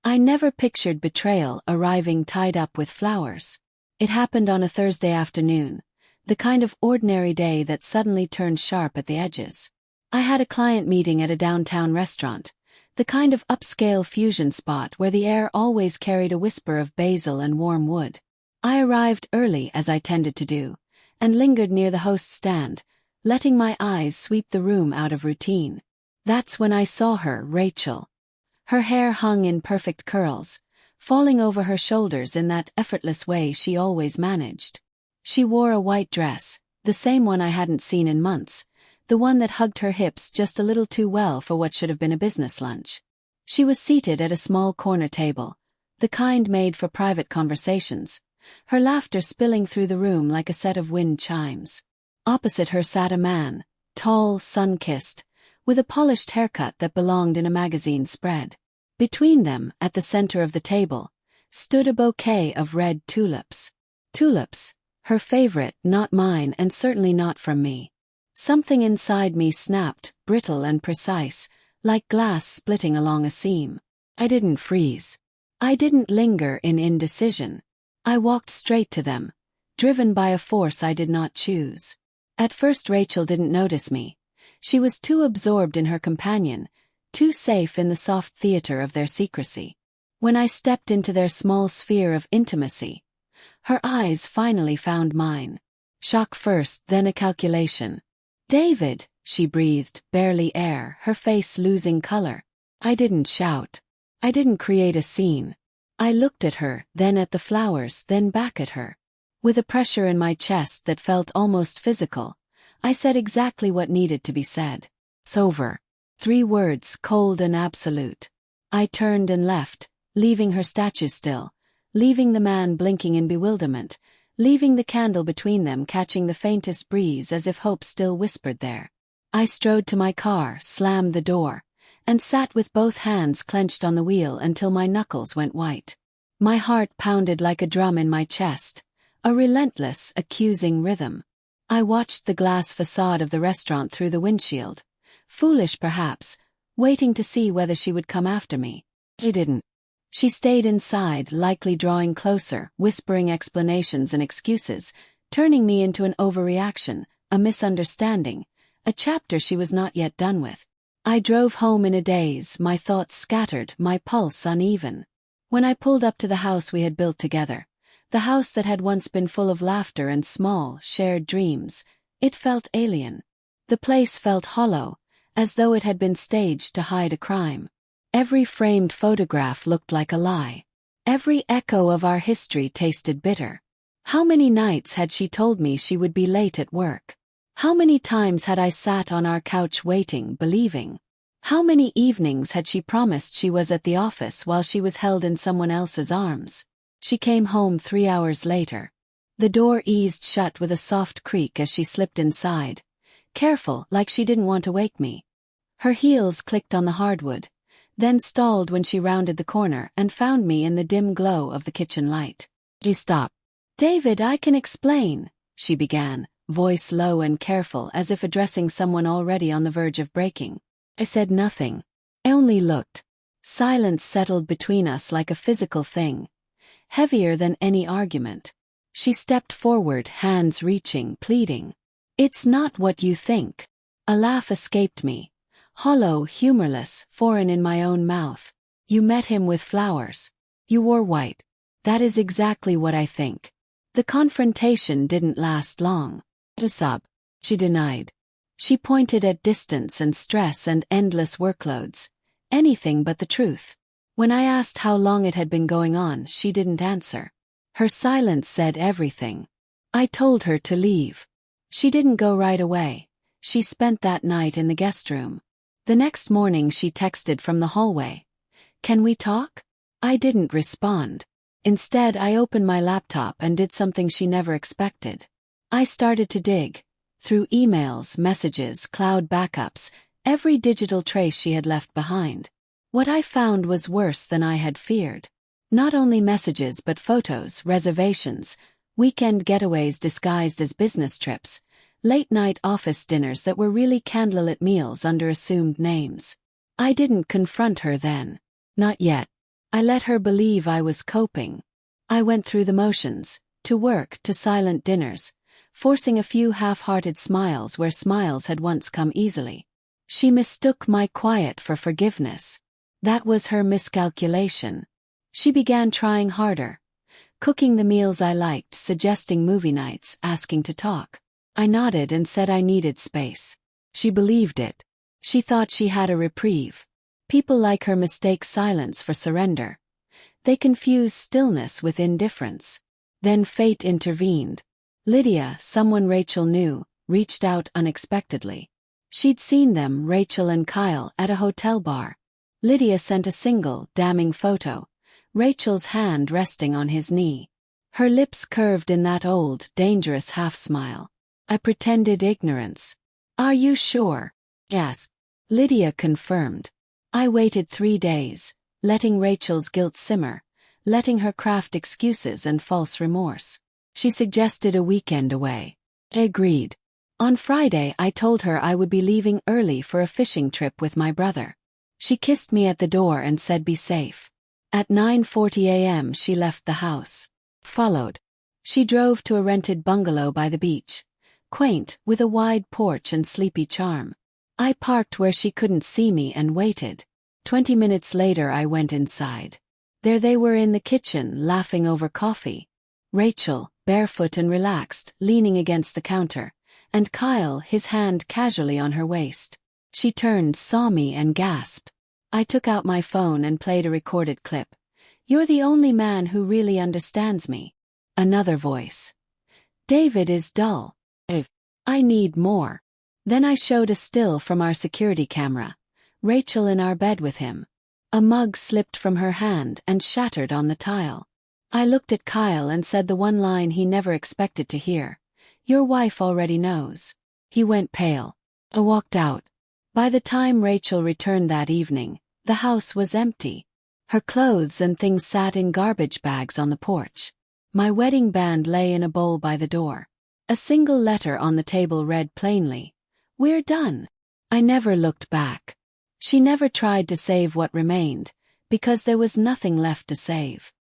I never pictured betrayal arriving tied up with flowers. It happened on a Thursday afternoon, the kind of ordinary day that suddenly turned sharp at the edges. I had a client meeting at a downtown restaurant, the kind of upscale fusion spot where the air always carried a whisper of basil and warm wood. I arrived early, as I tended to do, and lingered near the host's stand, letting my eyes sweep the room out of routine. That's when I saw her, Rachel. Her hair hung in perfect curls, falling over her shoulders in that effortless way she always managed. She wore a white dress, the same one I hadn't seen in months, the one that hugged her hips just a little too well for what should have been a business lunch. She was seated at a small corner table, the kind made for private conversations, her laughter spilling through the room like a set of wind chimes. Opposite her sat a man, tall, sun-kissed, with a polished haircut that belonged in a magazine spread. Between them, at the center of the table, stood a bouquet of red tulips. Tulips, her favorite, not mine, and certainly not from me. Something inside me snapped, brittle and precise, like glass splitting along a seam. I didn't freeze. I didn't linger in indecision. I walked straight to them, driven by a force I did not choose. At first Rachel didn't notice me. She was too absorbed in her companion, too safe in the soft theater of their secrecy. When I stepped into their small sphere of intimacy, her eyes finally found mine. Shock first, then a calculation. "David," she breathed, barely air, her face losing color. I didn't shout. I didn't create a scene. I looked at her, then at the flowers, then back at her. With a pressure in my chest that felt almost physical, I said exactly what needed to be said. "It's over." 3 words, cold and absolute. I turned and left, leaving her statue still, leaving the man blinking in bewilderment, leaving the candle between them catching the faintest breeze as if hope still whispered there. I strode to my car, slammed the door, and sat with both hands clenched on the wheel until my knuckles went white. My heart pounded like a drum in my chest, a relentless, accusing rhythm. I watched the glass facade of the restaurant through the windshield, foolish perhaps, waiting to see whether she would come after me. She didn't. She stayed inside, likely drawing closer, whispering explanations and excuses, turning me into an overreaction, a misunderstanding, a chapter she was not yet done with. I drove home in a daze, my thoughts scattered, my pulse uneven. When I pulled up to the house we had built together, the house that had once been full of laughter and small, shared dreams, it felt alien. The place felt hollow, as though it had been staged to hide a crime. Every framed photograph looked like a lie. Every echo of our history tasted bitter. How many nights had she told me she would be late at work? How many times had I sat on our couch waiting, believing? How many evenings had she promised she was at the office while she was held in someone else's arms? She came home 3 hours later. The door eased shut with a soft creak as she slipped inside, careful, like she didn't want to wake me. Her heels clicked on the hardwood, then stalled when she rounded the corner and found me in the dim glow of the kitchen light. She stopped. "David, I can explain," she began, voice low and careful as if addressing someone already on the verge of breaking. I said nothing. I only looked. Silence settled between us like a physical thing, heavier than any argument. She stepped forward, hands reaching, pleading. "It's not what you think." A laugh escaped me, hollow, humorless, foreign in my own mouth. "You met him with flowers. You wore white." "That is exactly what I think." The confrontation didn't last long. "A sob," she denied. She pointed at distance and stress and endless workloads. Anything but the truth. When I asked how long it had been going on, she didn't answer. Her silence said everything. I told her to leave. She didn't go right away. She spent that night in the guest room. The next morning she texted from the hallway. "Can we talk?" I didn't respond. Instead, I opened my laptop and did something she never expected. I started to dig. Through emails, messages, cloud backups, every digital trace she had left behind. What I found was worse than I had feared. Not only messages but photos, reservations, weekend getaways disguised as business trips, late-night office dinners that were really candlelit meals under assumed names. I didn't confront her then. Not yet. I let her believe I was coping. I went through the motions, to work, to silent dinners, forcing a few half-hearted smiles where smiles had once come easily. She mistook my quiet for forgiveness. That was her miscalculation. She began trying harder, cooking the meals I liked, suggesting movie nights, asking to talk. I nodded and said I needed space. She believed it. She thought she had a reprieve. People like her mistake silence for surrender. They confuse stillness with indifference. Then fate intervened. Lydia, someone Rachel knew, reached out unexpectedly. She'd seen them, Rachel and Kyle, at a hotel bar. Lydia sent a single, damning photo, Rachel's hand resting on his knee. Her lips curved in that old, dangerous half-smile. I pretended ignorance. "Are you sure?" "Yes." Lydia confirmed. I waited 3 days, letting Rachel's guilt simmer, letting her craft excuses and false remorse. She suggested a weekend away. I agreed. On Friday I told her I would be leaving early for a fishing trip with my brother. She kissed me at the door and said be safe. At 9:40 a.m. she left the house. Followed. She drove to a rented bungalow by the beach, quaint, with a wide porch and sleepy charm. I parked where she couldn't see me and waited. 20 minutes later I went inside. There they were in the kitchen, laughing over coffee. Rachel, barefoot and relaxed, leaning against the counter, and Kyle, his hand casually on her waist. She turned, saw me and gasped. I took out my phone and played a recorded clip. "You're the only man who really understands me." Another voice. "David is dull. I need more." Then I showed a still from our security camera. Rachel in our bed with him. A mug slipped from her hand and shattered on the tile. I looked at Kyle and said the one line he never expected to hear. "Your wife already knows." He went pale. I walked out. By the time Rachel returned that evening, the house was empty. Her clothes and things sat in garbage bags on the porch. My wedding band lay in a bowl by the door. A single letter on the table read plainly, "We're done." I never looked back. She never tried to save what remained, because there was nothing left to save.